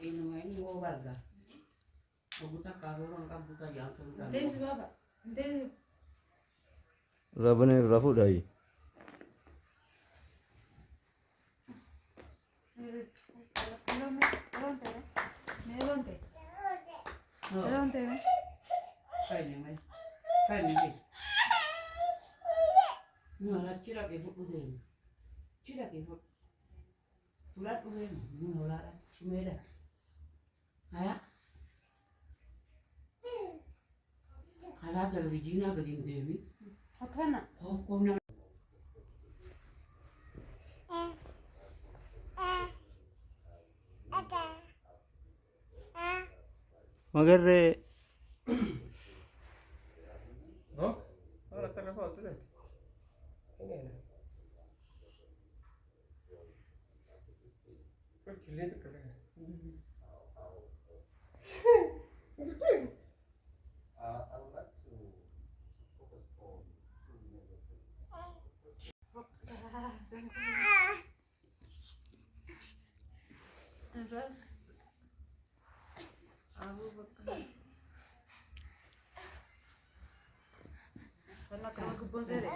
ini mau warga. Buta kalau orang buta yang sengkang. Desi baba. Desi. Rabane rafu dai. Nggak cira kebut udah, cira kebut, pulat udah, nggak cimeda, ayah, ada televisinya gedung TV, Apa nak? oh kau Magari Oh, ora terra foto dai. Ini. Kok lihat kan? Terus Abu Bakar. Karena kena kebun sere.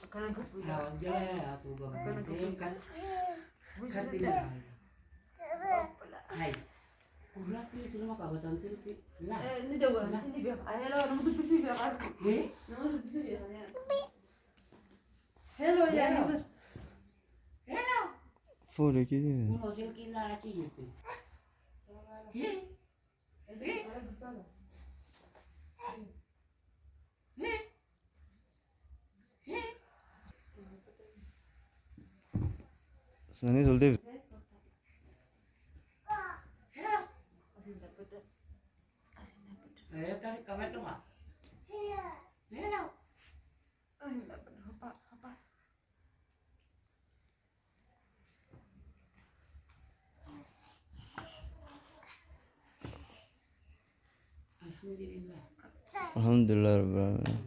Karena kebun. lawan dia atau gabung kan, Bisa kan tidak. tidak. Nice. Urat ni semua kawasan sirkuit. Lah. Ini jauh. Ini biar. Hello, nama tu bisa biar. Eh? Nama tu bisa biar. Hello ya ni. Hello. Fore ki. Uno silkin lah lagi gitu. Eh? Sani solde. Kasih kawan tu mak. Hello. Alhamdulillah. Alhamdulillah rabbil alamin.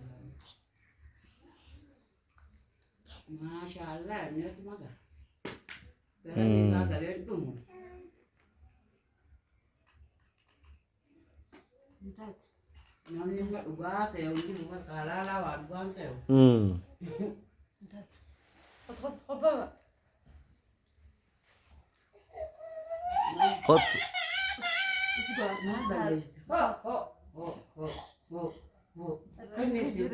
Masya Allah, ni tu maga. Berani saga lentung. Entar. Namanya mak ubah saya ini bukan kalah lawan bukan saya. Entar. Apa? Hot. Sudah. Nah, dah. Oh. Kan ni sih